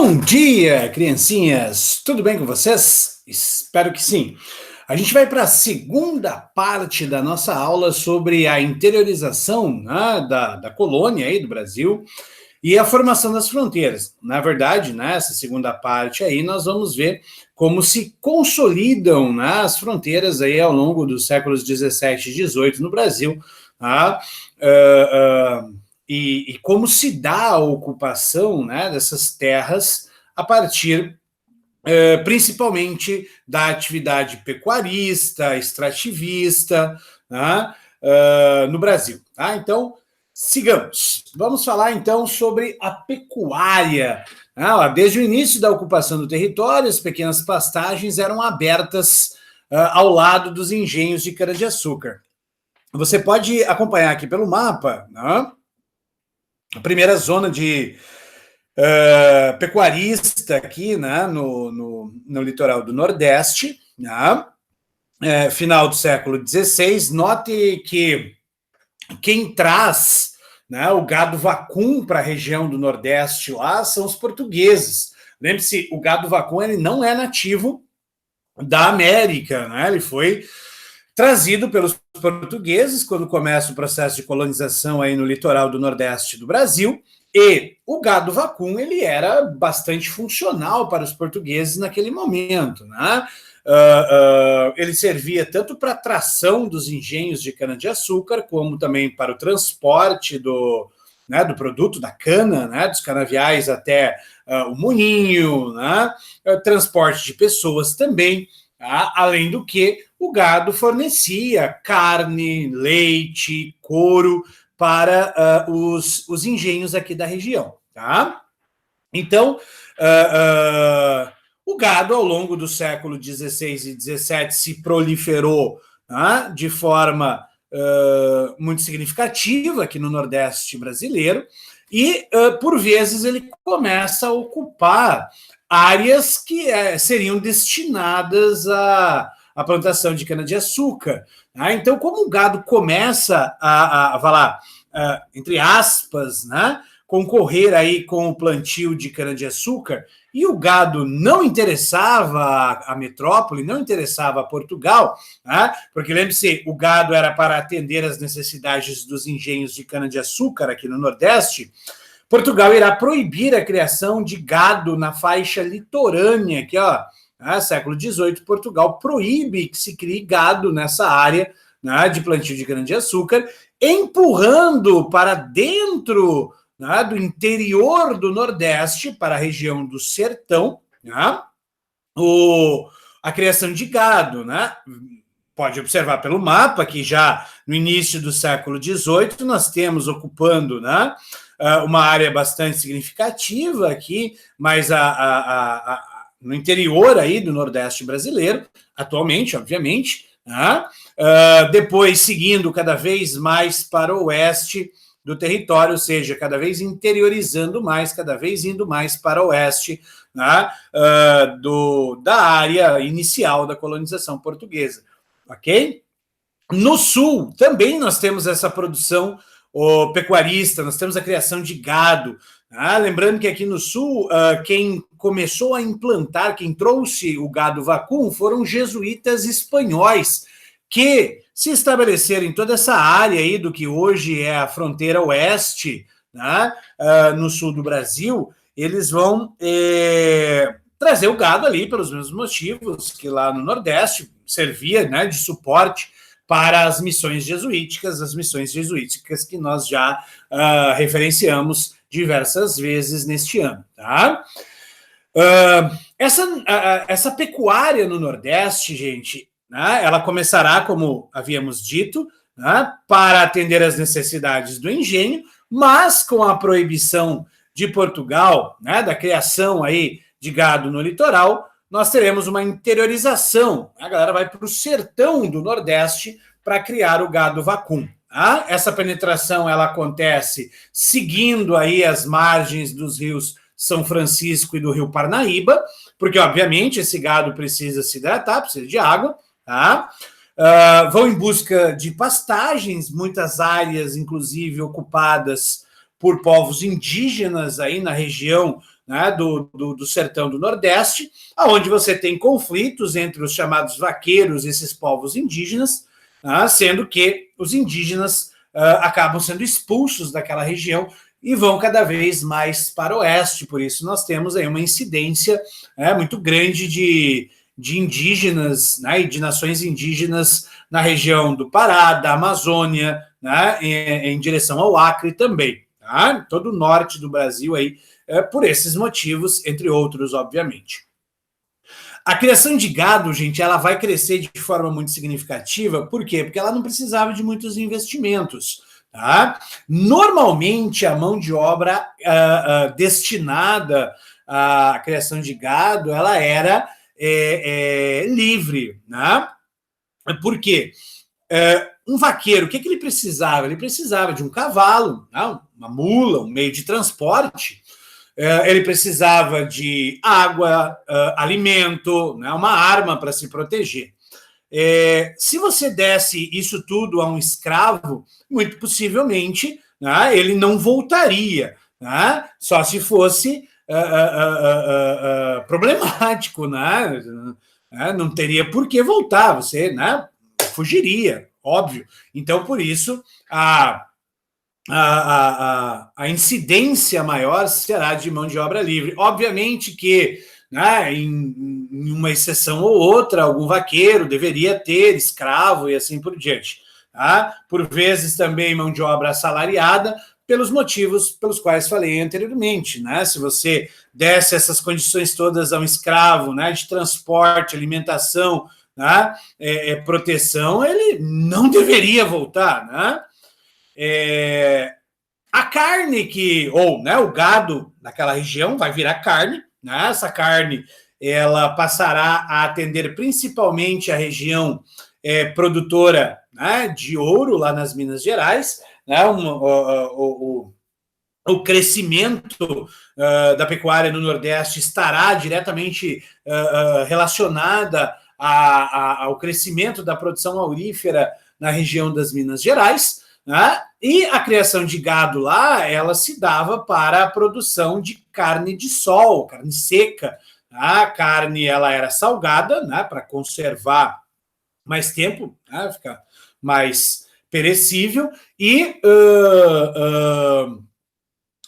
Bom dia, criancinhas! Tudo bem com vocês? Espero que sim. A gente vai para a segunda parte da nossa aula sobre a interiorização, né, da colônia aí do Brasil e a formação das fronteiras. Na verdade, nessa segunda parte aí, nós vamos ver como se consolidam, né, as fronteiras aí ao longo dos séculos 17 e 18 no Brasil, tá? E como se dá a ocupação, né, dessas terras a partir principalmente da atividade pecuarista, extrativista, né, no Brasil. Tá? Então, sigamos. Vamos falar então sobre a pecuária. Desde o início da ocupação do território, as pequenas pastagens eram abertas ao lado dos engenhos de cana-de-açúcar. Você pode acompanhar aqui pelo mapa, né? A primeira zona de pecuarista aqui, né, no litoral do Nordeste, né, final do século XVI. Note que quem traz, né, o gado vacum para a região do Nordeste lá são os portugueses. Lembre-se, o gado vacum ele não é nativo da América, né, ele foi trazido pelos portugueses quando começa o processo de colonização aí no litoral do Nordeste do Brasil, e o gado vacum ele era bastante funcional para os portugueses naquele momento, né? Ele servia tanto para a tração dos engenhos de cana-de-açúcar, como também para o transporte né, do produto da cana, né, dos canaviais até o moinho, né, transporte de pessoas também. Tá? Além do que, o gado fornecia carne, leite, couro para os engenhos aqui da região. Tá? Então, o gado, ao longo do século XVI e XVII, se proliferou, tá? De forma muito significativa aqui no Nordeste brasileiro, e, por vezes, ele começa a ocupar áreas que seriam destinadas à plantação de cana-de-açúcar. Tá? Então, como o gado começa falar, entre aspas, né, concorrer aí com o plantio de cana-de-açúcar, e o gado não interessava a metrópole, não interessava a Portugal, né? Porque lembre-se, o gado era para atender às necessidades dos engenhos de cana-de-açúcar aqui no Nordeste. Portugal irá proibir a criação de gado na faixa litorânea, que, século XVIII, Portugal proíbe que se crie gado nessa área, né, de plantio de cana-de-açúcar, empurrando para dentro, né, do interior do Nordeste, para a região do Sertão, né, a criação de gado, né? Pode observar pelo mapa que já no início do século XVIII nós temos ocupando, né, uma área bastante significativa aqui, mas no interior aí do Nordeste brasileiro, atualmente, obviamente, né? Depois seguindo cada vez mais para o oeste do território, ou seja, cada vez interiorizando mais, cada vez indo mais para o oeste, né, da área inicial da colonização portuguesa, ok? No sul, também nós temos essa produção pecuarista, nós temos a criação de gado. Lembrando que aqui no sul, quem começou a implantar, quem trouxe o gado vacum foram jesuítas espanhóis, que se estabeleceram em toda essa área aí do que hoje é a fronteira oeste, né, no sul do Brasil. Eles vão trazer o gado ali pelos mesmos motivos que lá no Nordeste servia, né, de suporte para as missões jesuíticas, que nós já referenciamos diversas vezes neste ano. Tá? Essa pecuária no Nordeste, gente, né, ela começará, como havíamos dito, né, para atender às necessidades do engenho, mas com a proibição de Portugal, né, da criação aí de gado no litoral, nós teremos uma interiorização. A galera vai para o sertão do Nordeste para criar o gado vacum. Tá? Essa penetração ela acontece seguindo aí as margens dos rios São Francisco e do rio Parnaíba, porque, obviamente, esse gado precisa se hidratar, precisa de água. Tá? Vão em busca de pastagens, muitas áreas, inclusive, ocupadas por povos indígenas aí na região né, do sertão do Nordeste, onde você tem conflitos entre os chamados vaqueiros e esses povos indígenas, sendo que os indígenas acabam sendo expulsos daquela região e vão cada vez mais para o oeste. Por isso nós temos aí uma incidência muito grande de indígenas, né, e de nações indígenas na região do Pará, da Amazônia, né, em direção ao Acre também, tá? Todo o norte do Brasil aí, por esses motivos, entre outros, obviamente. A criação de gado, gente, ela vai crescer de forma muito significativa. Por quê? Porque ela não precisava de muitos investimentos. Tá? Normalmente, a mão de obra destinada à criação de gado, ela era livre. Né? Por quê? Um vaqueiro, o que ele precisava? Ele precisava de um cavalo, né? Uma mula, um meio de transporte. Ele precisava de água, alimento, né, uma arma para se proteger. Se você desse isso tudo a um escravo, muito possivelmente, né, ele não voltaria, né, só se fosse problemático, né, não teria por que voltar, você, né, fugiria, óbvio. Então, por isso, a incidência maior será de mão de obra livre. Obviamente que, né, em uma exceção ou outra, algum vaqueiro deveria ter escravo e assim por diante. Tá? Por vezes também mão de obra assalariada, pelos motivos pelos quais falei anteriormente. Né? Se você desse essas condições todas a um escravo, né, de transporte, alimentação, né, proteção, ele não deveria voltar, né? A carne ou né, o gado naquela região vai virar carne, né? Essa carne ela passará a atender principalmente a região produtora, né, de ouro lá nas Minas Gerais, né? O crescimento da pecuária no Nordeste estará diretamente relacionada ao crescimento da produção aurífera na região das Minas Gerais. Né? E a criação de gado lá, ela se dava para a produção de carne de sol, carne seca. A carne ela era salgada, né, para conservar mais tempo, né, ficar mais perecível, e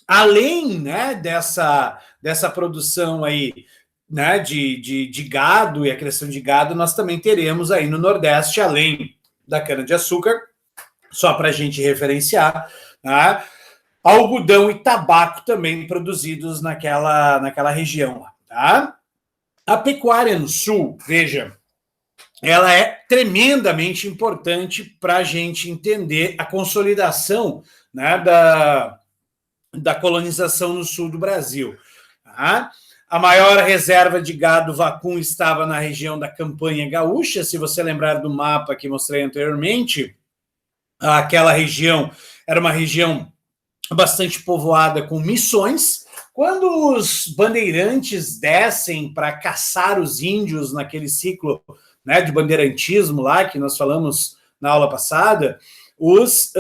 além, né, dessa produção aí, né, de gado e a criação de gado, nós também teremos aí no Nordeste, além da cana-de-açúcar, só para a gente referenciar, né? Algodão e tabaco também produzidos naquela região. Tá? A pecuária no Sul, veja, ela é tremendamente importante para a gente entender a consolidação, né, da colonização no sul do Brasil. Tá? A maior reserva de gado vacum estava na região da Campanha Gaúcha, se você lembrar do mapa que mostrei anteriormente. Aquela região era uma região bastante povoada com missões. Quando os bandeirantes descem para caçar os índios naquele ciclo, né, de bandeirantismo lá, que nós falamos na aula passada, os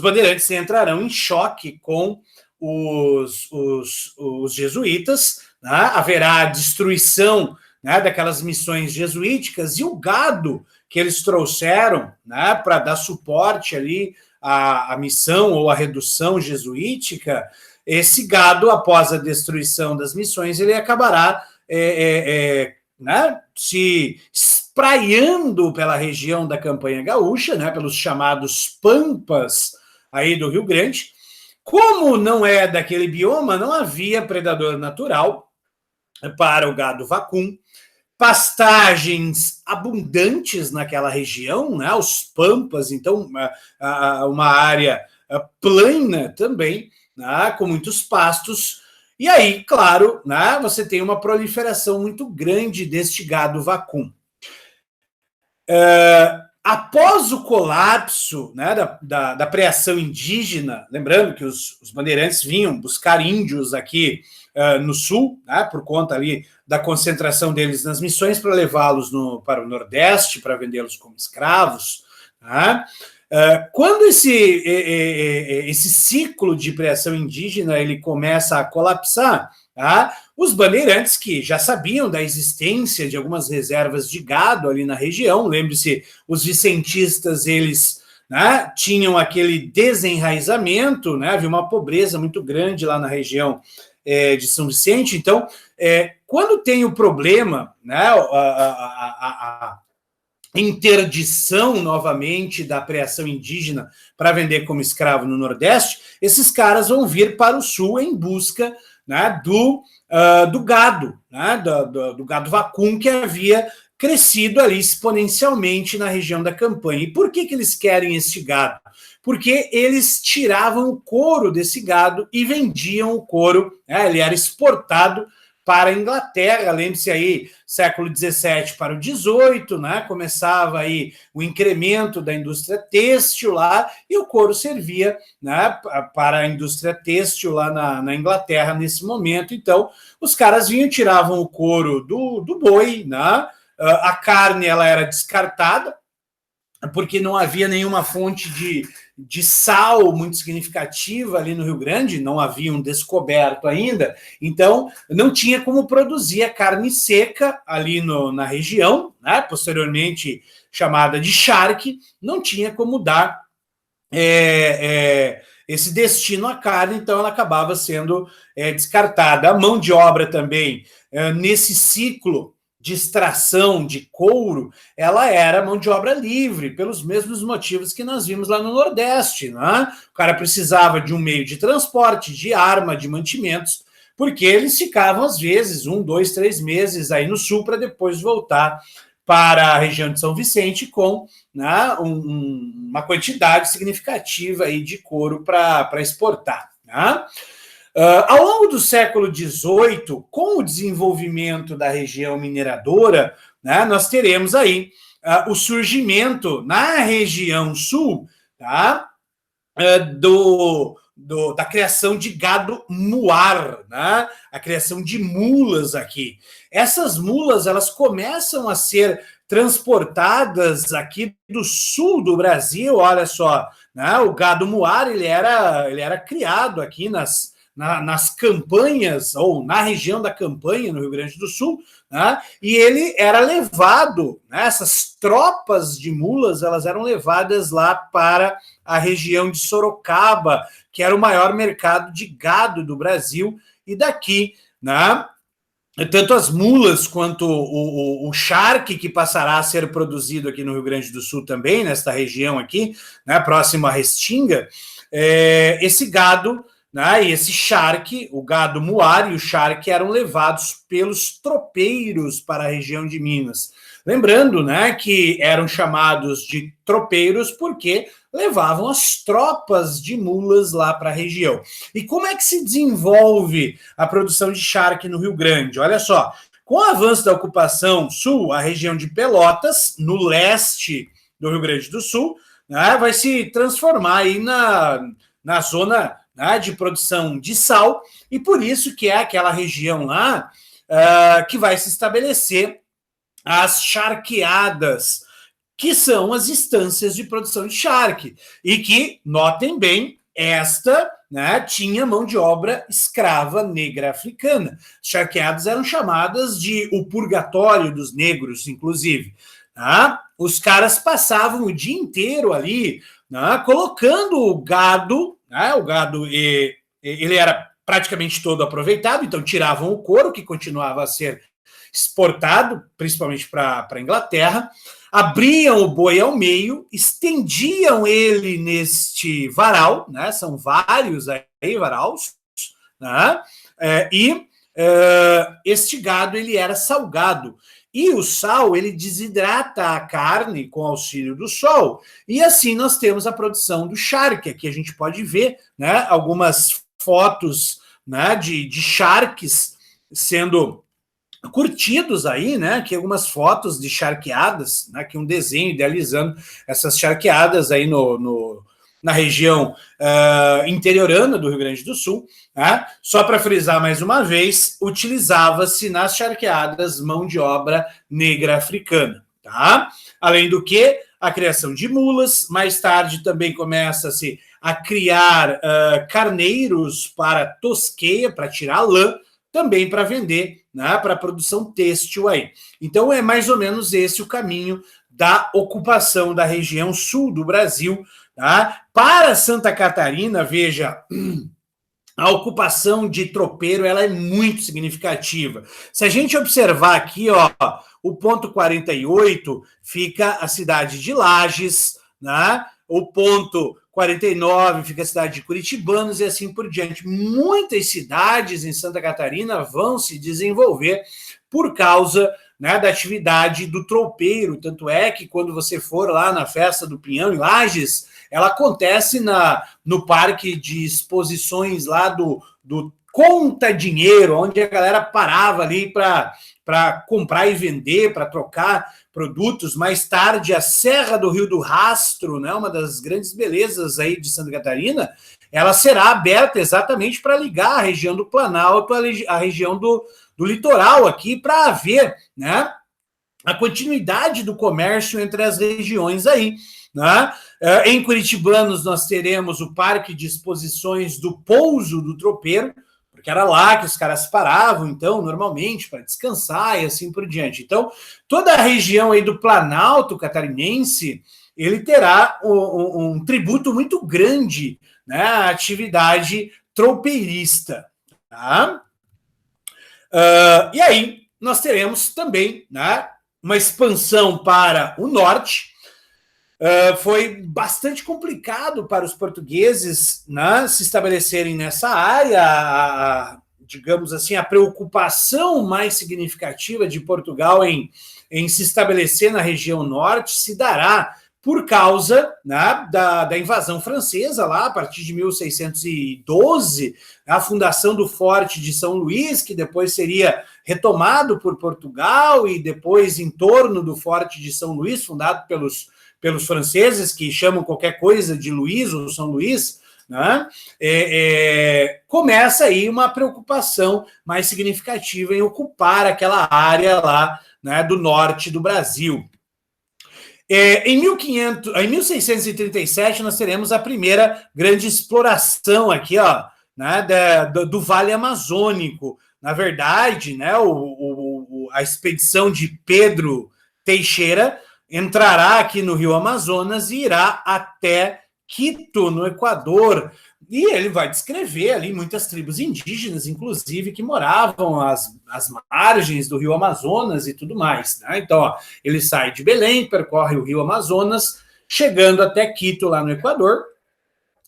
bandeirantes entrarão em choque com os jesuítas, né? Haverá destruição, né, daquelas missões jesuíticas, e o gado que eles trouxeram, né, para dar suporte ali à missão ou à redução jesuítica, esse gado, após a destruição das missões, ele acabará né, se espraiando pela região da Campanha Gaúcha, né, pelos chamados pampas aí do Rio Grande. Como não é daquele bioma, não havia predador natural para o gado vacum, pastagens abundantes naquela região, né, os pampas, então uma área plana também, né, com muitos pastos, e aí, claro, né, você tem uma proliferação muito grande deste gado vacum. Após o colapso, né, da preação indígena, lembrando que os bandeirantes vinham buscar índios aqui no sul, né, por conta ali da concentração deles nas missões, para levá-los para o Nordeste, para vendê-los como escravos. Né? Quando esse ciclo de preação indígena ele começa a colapsar, tá? Os bandeirantes, que já sabiam da existência de algumas reservas de gado ali na região, lembre-se, os vicentistas, eles, né, tinham aquele desenraizamento, né, havia uma pobreza muito grande lá na região de São Vicente. Então, quando tem o problema, né, a interdição novamente da apreensão indígena para vender como escravo no Nordeste, esses caras vão vir para o Sul em busca, né, do gado, né, do gado vacum, que havia crescido ali exponencialmente na região da campanha. E por que eles querem este gado? Porque eles tiravam o couro desse gado e vendiam o couro, né, ele era exportado para a Inglaterra. Lembre-se aí, século XVII para o XVIII, né, começava aí o incremento da indústria têxtil lá, e o couro servia, né, para a indústria têxtil lá na Inglaterra nesse momento. Então, os caras vinham, tiravam o couro do boi, né, a carne ela era descartada, porque não havia nenhuma fonte de sal muito significativa ali no Rio Grande, não havia um descoberto ainda, então não tinha como produzir a carne seca ali na região, né, posteriormente chamada de charque, não tinha como dar esse destino à carne, então ela acabava sendo descartada. A mão de obra também, nesse ciclo de extração de couro, ela era mão de obra livre, pelos mesmos motivos que nós vimos lá no Nordeste, né? O cara precisava de um meio de transporte, de arma, de mantimentos, porque eles ficavam, às vezes, 1, 2, 3 meses aí no Sul para depois voltar para a região de São Vicente com, né, uma quantidade significativa aí de couro para exportar, né? Ao longo do século XVIII, com o desenvolvimento da região mineradora, né, nós teremos aí o surgimento na região sul, tá, da criação de gado muar, né, a criação de mulas aqui. Essas mulas, elas começam a ser transportadas aqui do sul do Brasil. Olha só, né, o gado muar, ele era criado aqui nas campanhas, ou na região da campanha, no Rio Grande do Sul, né? E ele era levado, né, essas tropas de mulas, elas eram levadas lá para a região de Sorocaba, que era o maior mercado de gado do Brasil, e daqui, né, tanto as mulas quanto o charque, que passará a ser produzido aqui no Rio Grande do Sul também, nesta região aqui, né, próximo à Restinga, esse gado, né, e esse charque, o gado muar e o charque, eram levados pelos tropeiros para a região de Minas. Lembrando, né, que eram chamados de tropeiros porque levavam as tropas de mulas lá para a região. E como é que se desenvolve a produção de charque no Rio Grande? Olha só, com o avanço da ocupação sul, a região de Pelotas, no leste do Rio Grande do Sul, né, vai se transformar aí na zona, né, de produção de sal, e por isso que é aquela região lá que vai se estabelecer as charqueadas, que são as instâncias de produção de charque, e que, notem bem, esta, né, tinha mão de obra escrava negra africana. Charqueadas eram chamadas de o purgatório dos negros, inclusive. Tá? Os caras passavam o dia inteiro ali, né, colocando o gado, né, ele era praticamente todo aproveitado, então tiravam o couro, que continuava a ser exportado, principalmente para a Inglaterra, abriam o boi ao meio, estendiam ele neste varal, né? São vários aí varaus, né? Este gado, ele era salgado. E o sal, ele desidrata a carne com auxílio do sol. E assim nós temos a produção do charque. Aqui a gente pode ver, né, algumas fotos, né, de charques sendo curtidos aí, né, aqui algumas fotos de charqueadas, né, aqui um desenho idealizando essas charqueadas aí na região interiorana do Rio Grande do Sul, né? Só para frisar mais uma vez, utilizava-se nas charqueadas mão de obra negra africana, tá? Além do que, a criação de mulas, mais tarde também começa-se a criar carneiros para tosqueia, para tirar lã, também para vender, né, para a produção têxtil aí. Então é mais ou menos esse o caminho da ocupação da região sul do Brasil. Tá? Para Santa Catarina, veja, a ocupação de tropeiro ela é muito significativa. Se a gente observar aqui, ó, o ponto 48 fica a cidade de Lages, né? O ponto 49 fica a cidade de Curitibanos e assim por diante. Muitas cidades em Santa Catarina vão se desenvolver por causa, né, da atividade do tropeiro. Tanto é que quando você for lá na Festa do Pinhão em Lages, ela acontece no parque de exposições lá do Conta Dinheiro, onde a galera parava ali para comprar e vender, para trocar produtos. Mais tarde, a Serra do Rio do Rastro, né, uma das grandes belezas aí de Santa Catarina, ela será aberta exatamente para ligar a região do Planalto à região do litoral aqui, para haver, né, a continuidade do comércio entre as regiões aí. Né? Em Curitibanos, nós teremos o Parque de Exposições do Pouso do Tropeiro, porque era lá que os caras paravam, então, normalmente, para descansar e assim por diante. Então, toda a região aí do Planalto catarinense, ele terá um tributo muito grande, né, à atividade tropeirista. Tá? E aí, nós teremos também, né, uma expansão para o norte. Foi bastante complicado para os portugueses, né, se estabelecerem nessa área. Digamos assim, a preocupação mais significativa de Portugal em se estabelecer na região norte se dará por causa, né, da invasão francesa lá a partir de 1612, a fundação do Forte de São Luís, que depois seria retomado por Portugal, e depois em torno do Forte de São Luís, fundado pelos franceses, que chamam qualquer coisa de Luís ou São Luís, né? Começa aí uma preocupação mais significativa em ocupar aquela área lá, né, do norte do Brasil. Em 1637, nós teremos a primeira grande exploração aqui, ó, né, do Vale Amazônico. Na verdade, né, a expedição de Pedro Teixeira entrará aqui no Rio Amazonas e irá até Quito, no Equador, e ele vai descrever ali muitas tribos indígenas, inclusive, que moravam às margens do Rio Amazonas e tudo mais. Né? Então, ó, ele sai de Belém, percorre o Rio Amazonas, chegando até Quito, lá no Equador,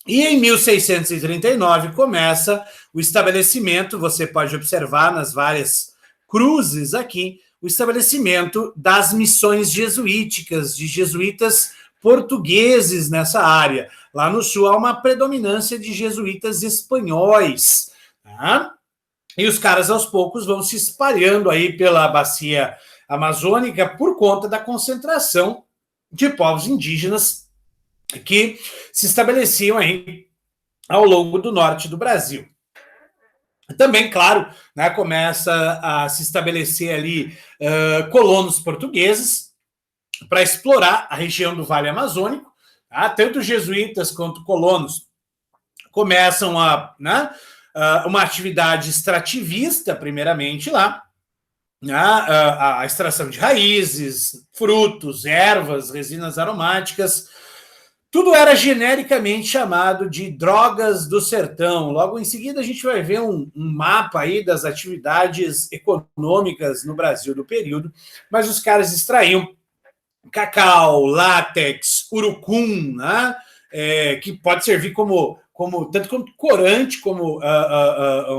e em 1639 começa o estabelecimento, você pode observar nas várias cruzes aqui, o estabelecimento das missões jesuíticas, de jesuítas portugueses nessa área. Lá no sul há uma predominância de jesuítas espanhóis. Tá? E os caras, aos poucos, vão se espalhando aí pela bacia amazônica por conta da concentração de povos indígenas que se estabeleciam aí ao longo do norte do Brasil. Também, claro, né, começa a se estabelecer ali colonos portugueses para explorar a região do Vale Amazônico. Tá? Tanto jesuítas quanto colonos começam uma atividade extrativista, primeiramente lá, a extração de raízes, frutos, ervas, resinas aromáticas. Tudo era genericamente chamado de drogas do sertão. Logo em seguida, a gente vai ver um mapa aí das atividades econômicas no Brasil do período, mas os caras extraíam cacau, látex, urucum, né? Que pode servir como tanto como corante, como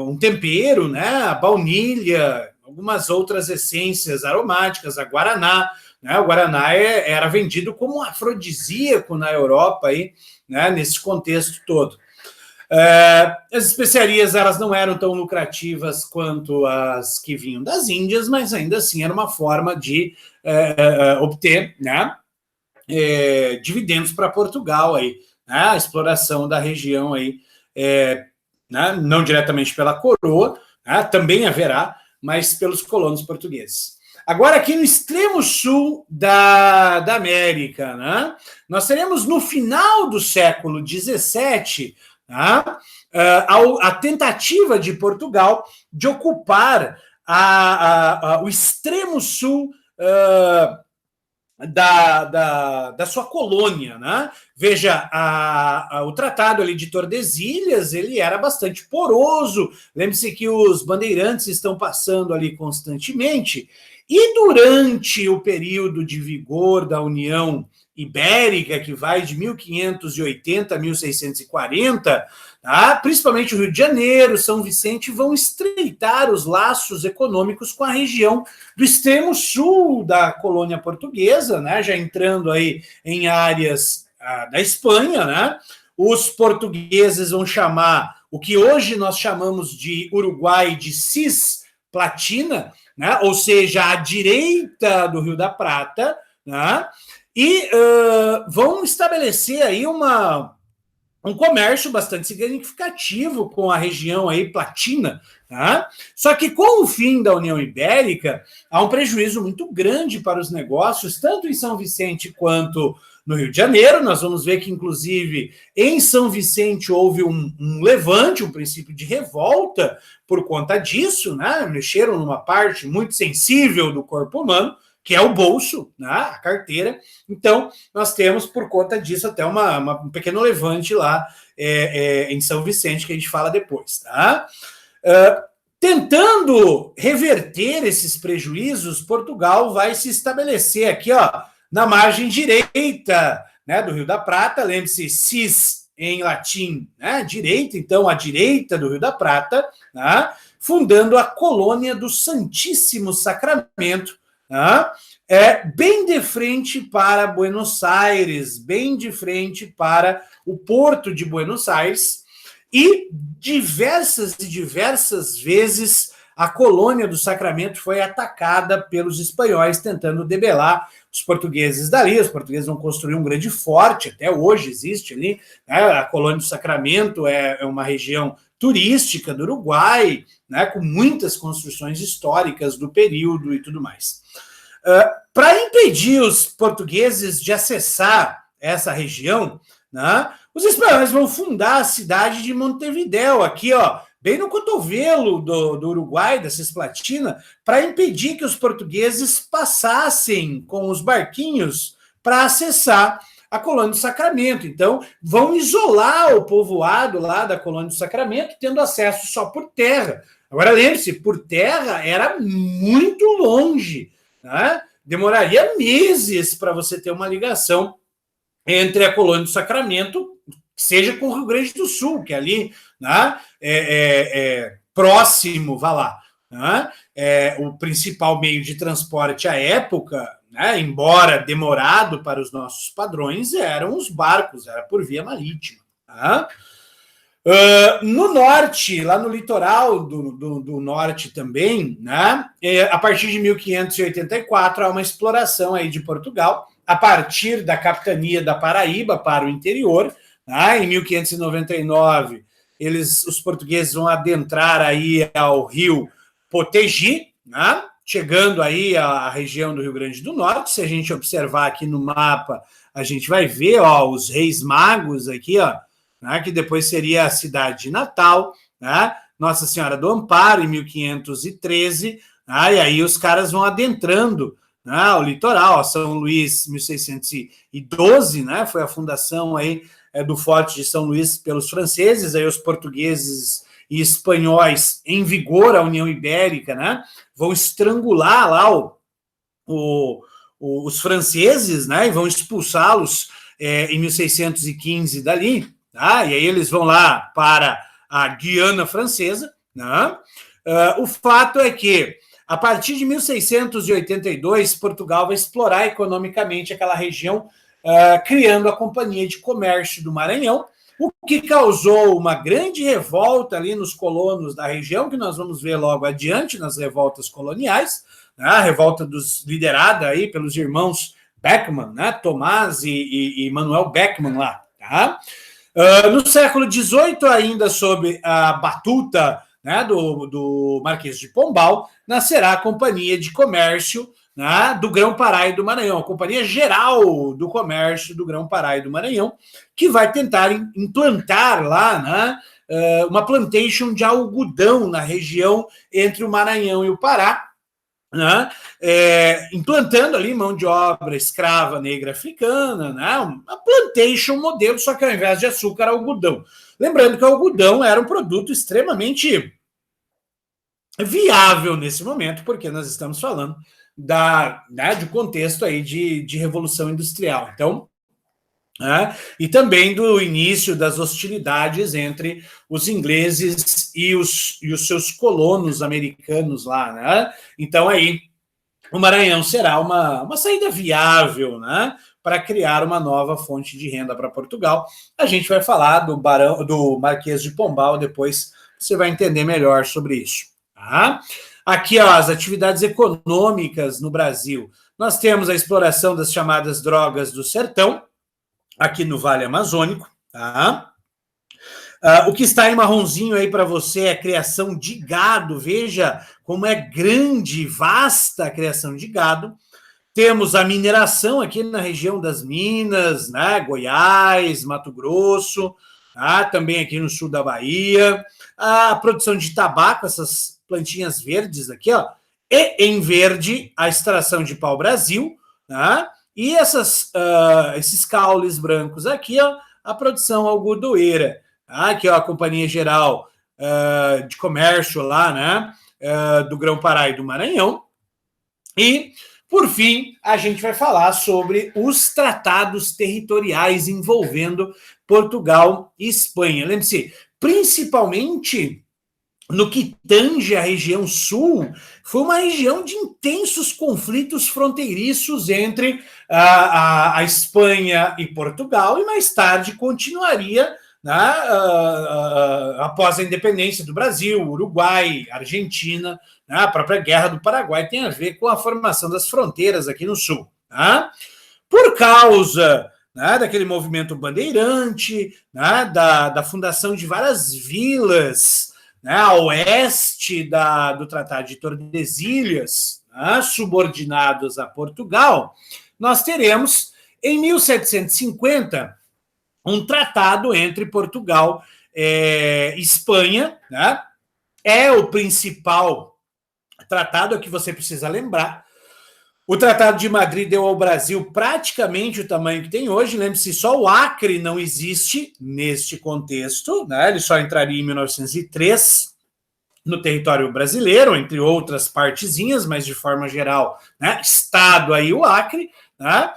um tempero, né? A baunilha, algumas outras essências aromáticas, a guaraná. Né, o Guaraná era vendido como um afrodisíaco na Europa, aí, né, nesse contexto todo. As especiarias elas não eram tão lucrativas quanto as que vinham das Índias, mas ainda assim era uma forma de obter, né, dividendos para Portugal, aí, né, a exploração da região, aí, né, não diretamente pela coroa, né, também haverá, mas pelos colonos portugueses. Agora, aqui no extremo sul da América, né, nós teremos no final do século XVII, tá? A tentativa de Portugal de ocupar o extremo sul da sua colônia, né? Veja, o tratado ali de Tordesilhas, ele era bastante poroso. Lembre-se que os bandeirantes estão passando ali constantemente. E durante o período de vigor da União Ibérica, que vai de 1580 a 1640, tá? Principalmente o Rio de Janeiro, São Vicente, vão estreitar os laços econômicos com a região do extremo sul da colônia portuguesa, né? Já entrando aí em áreas da Espanha, né? Os portugueses vão chamar o que hoje nós chamamos de Uruguai de Cisplatina, né? Ou seja, à direita do Rio da Prata, né? E vão estabelecer aí um comércio bastante significativo com a região aí platina, tá? Só que com o fim da União Ibérica, há um prejuízo muito grande para os negócios, tanto em São Vicente quanto no Rio de Janeiro. Nós vamos ver que, inclusive, em São Vicente houve um levante, um princípio de revolta por conta disso, né? Mexeram numa parte muito sensível do corpo humano, que é o bolso, né, a carteira. Então, nós temos, por conta disso, até um pequeno levante lá em São Vicente, que a gente fala depois. Tá? Tentando reverter esses prejuízos, Portugal vai se estabelecer aqui, ó, na margem direita, né, do Rio da Prata. Lembre-se, cis em latim, né, direita, então, à direita do Rio da Prata, né, fundando a colônia do Santíssimo Sacramento, bem de frente para Buenos Aires, bem de frente para o porto de Buenos Aires, e diversas e diversas vezes a colônia do Sacramento foi atacada pelos espanhóis, tentando debelar os portugueses dali. Os portugueses vão construir um grande forte, até hoje existe ali, né? A colônia do Sacramento é uma região turística do Uruguai, né, com muitas construções históricas do período e tudo mais. Para impedir os portugueses de acessar essa região, né, os espanhóis vão fundar a cidade de Montevidéu, aqui, ó, bem no cotovelo do Uruguai, da Cisplatina, para impedir que os portugueses passassem com os barquinhos para acessar a colônia do Sacramento. Então, vão isolar o povoado lá da colônia do Sacramento, tendo acesso só por terra. Agora, lembre-se, por terra era muito longe, né? Demoraria meses para você ter uma ligação entre a colônia do Sacramento, seja com o Rio Grande do Sul, que ali, né, próximo, vá lá, né? O principal meio de transporte à época, né, embora demorado para os nossos padrões, eram os barcos, era por via marítima. Tá? No norte, lá no litoral do norte também, né, a partir de 1584, há uma exploração aí de Portugal, a partir da capitania da Paraíba para o interior. Né, em 1599, os portugueses vão adentrar aí ao rio Potegi, né, chegando aí à região do Rio Grande do Norte. Se a gente observar aqui no mapa, a gente vai ver, ó, os Reis Magos aqui, ó, né, que depois seria a cidade de Natal, né, Nossa Senhora do Amparo, em 1513, né, e aí os caras vão adentrando, né, o litoral, ó, São Luís, 1612, né, foi a fundação aí do Forte de São Luís pelos franceses, aí os portugueses e espanhóis, em vigor a União Ibérica, né, vão estrangular lá os franceses, né, e vão expulsá-los em 1615 dali, tá? E aí eles vão lá para a Guiana Francesa, né? O fato é que, a partir de 1682, Portugal vai explorar economicamente aquela região, criando a Companhia de Comércio do Maranhão, o que causou uma grande revolta ali nos colonos da região, que nós vamos ver logo adiante nas revoltas coloniais, né? A revolta liderada aí pelos irmãos Beckman, né? Tomás e Manuel Beckman lá. Tá? No século XVIII, ainda sob a batuta, né, do Marquês de Pombal, nascerá a Companhia de Comércio né, do Grão-Pará e do Maranhão, a Companhia Geral do Comércio do Grão-Pará e do Maranhão, que vai tentar implantar lá, né, uma plantation de algodão na região entre o Maranhão e o Pará, né, implantando ali mão de obra escrava negra africana, né, uma plantation modelo, só que ao invés de açúcar, algodão. Lembrando que o algodão era um produto extremamente viável nesse momento, porque nós estamos falando de contexto aí de revolução industrial. Então, e também do início das hostilidades entre os ingleses e os seus colonos americanos lá, né? Então aí o Maranhão será uma saída viável, né, para criar uma nova fonte de renda para Portugal. A gente vai falar do Marquês de Pombal depois, você vai entender melhor sobre isso. Tá? Aqui, ó, as atividades econômicas no Brasil. Nós temos a exploração das chamadas drogas do sertão, aqui no Vale Amazônico, tá? O que está em marronzinho aí para você é a criação de gado. Veja como é grande, vasta a criação de gado. Temos a mineração aqui na região das Minas, né? Goiás, Mato Grosso, tá? Também aqui no sul da Bahia. A produção de tabaco, essas plantinhas verdes aqui, ó. E em verde, a extração de pau-brasil, tá? E esses caules brancos aqui, ó, a produção algodoeira. Aqui, ó, a Companhia Geral de Comércio lá, né, do Grão-Pará e do Maranhão. E, por fim, a gente vai falar sobre os tratados territoriais envolvendo Portugal e Espanha. Lembre-se, principalmente no que tange a região sul, foi uma região de intensos conflitos fronteiriços entre a Espanha e Portugal, e mais tarde continuaria, né, após a independência do Brasil, Uruguai, Argentina, né, a própria Guerra do Paraguai tem a ver com a formação das fronteiras aqui no sul. Né? Por causa, né, daquele movimento bandeirante, né, da fundação de várias vilas, né, a oeste do Tratado de Tordesilhas, né, subordinados a Portugal, nós teremos, em 1750, um tratado entre Portugal e Espanha, né, é o principal tratado que você precisa lembrar. O Tratado de Madrid deu ao Brasil praticamente o tamanho que tem hoje. Lembre-se, só o Acre não existe neste contexto, né? Ele só entraria em 1903 no território brasileiro, entre outras partezinhas, mas de forma geral, né? Estado aí o Acre, né?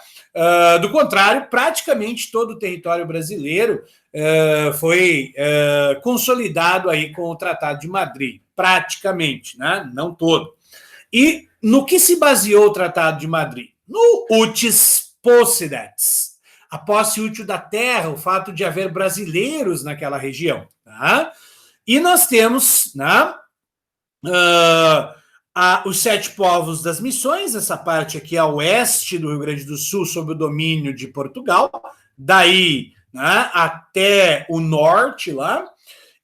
Do contrário, praticamente todo o território brasileiro foi consolidado aí com o Tratado de Madrid, praticamente, né? Não todo. E no que se baseou o Tratado de Madrid? No utis possidetis, a posse útil da terra, o fato de haver brasileiros naquela região. Tá? E nós temos, né, os 7 povos das missões, essa parte aqui a oeste do Rio Grande do Sul, sob o domínio de Portugal, daí, né, até o norte lá,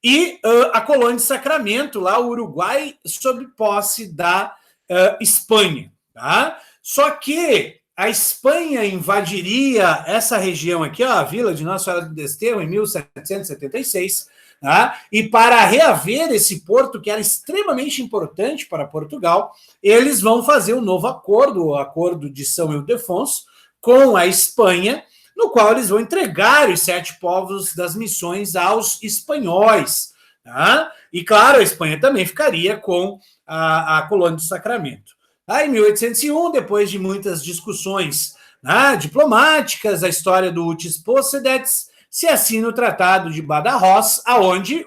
e a colônia de Sacramento, lá o Uruguai, sob posse da Espanha. Tá? Só que a Espanha invadiria essa região aqui, ó, a vila de Nossa Senhora do Desterro, em 1776, tá? E para reaver esse porto, que era extremamente importante para Portugal, eles vão fazer um novo acordo, o Acordo de São Ildefonso, com a Espanha, no qual eles vão entregar os 7 povos das missões aos espanhóis. Tá? E, claro, a Espanha também ficaria com a colônia do Sacramento. Aí, em 1801, depois de muitas discussões, né, diplomáticas, a história do utis possidetis, se assina o Tratado de Badajoz, aonde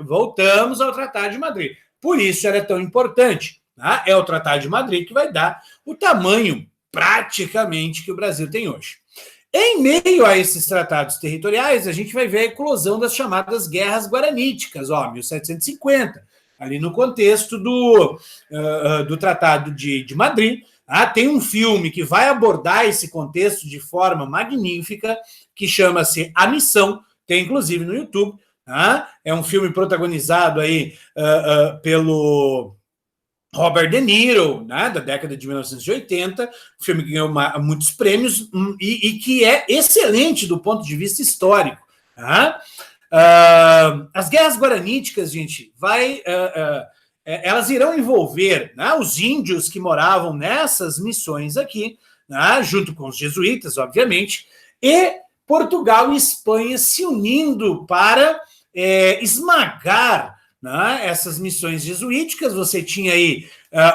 voltamos ao Tratado de Madrid. Por isso era tão importante. Tá? É o Tratado de Madrid que vai dar o tamanho, praticamente, que o Brasil tem hoje. Em meio a esses tratados territoriais, a gente vai ver a eclosão das chamadas guerras guaraníticas, 1750, ali no contexto do Tratado de Madrid. Tem um filme que vai abordar esse contexto de forma magnífica, que chama-se A Missão, tem inclusive no YouTube. É um filme protagonizado aí pelo Robert De Niro, né, da década de 1980, um filme que ganhou muitos prêmios e que é excelente do ponto de vista histórico. Tá? As guerras guaraníticas, gente, elas irão envolver, né, os índios que moravam nessas missões aqui, né, junto com os jesuítas, obviamente, e Portugal e Espanha se unindo para esmagar, né, essas missões jesuíticas. Você tinha aí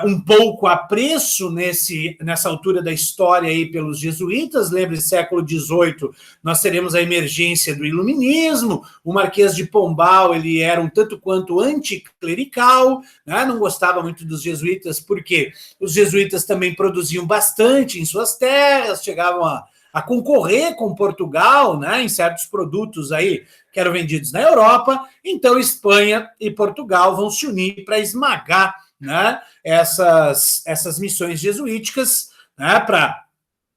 um pouco apreço nessa altura da história aí pelos jesuítas. Lembre-se, século XVIII, nós teremos a emergência do iluminismo. O Marquês de Pombal, ele era um tanto quanto anticlerical, né, não gostava muito dos jesuítas, porque os jesuítas também produziam bastante em suas terras, chegavam a concorrer com Portugal, né, em certos produtos aí que eram vendidos na Europa. Então, Espanha e Portugal vão se unir para esmagar, né, essas missões jesuíticas, né, para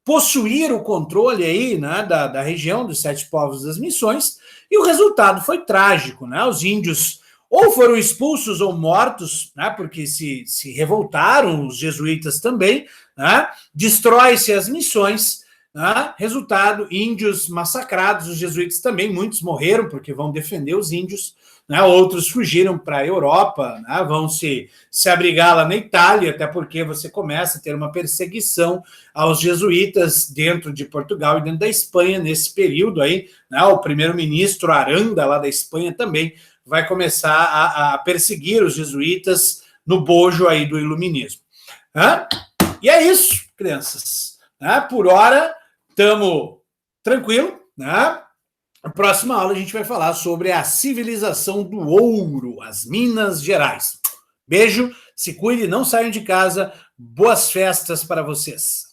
possuir o controle aí, né, da região dos Sete Povos das Missões, e o resultado foi trágico, né? Os índios ou foram expulsos ou mortos, né, porque se revoltaram, os jesuítas também, né? Destrói-se as missões. Resultado, índios massacrados, os jesuítas também, muitos morreram porque vão defender os índios, né? Outros fugiram para a Europa, né? Vão se abrigar lá na Itália, até porque você começa a ter uma perseguição aos jesuítas dentro de Portugal e dentro da Espanha nesse período aí, né? O primeiro-ministro Aranda, lá da Espanha, também vai começar a perseguir os jesuítas no bojo aí do iluminismo. E é isso, crianças. Por hora, estamos tranquilo, né? Na próxima aula a gente vai falar sobre a civilização do ouro, as Minas Gerais. Beijo, se cuide, não saiam de casa. Boas festas para vocês.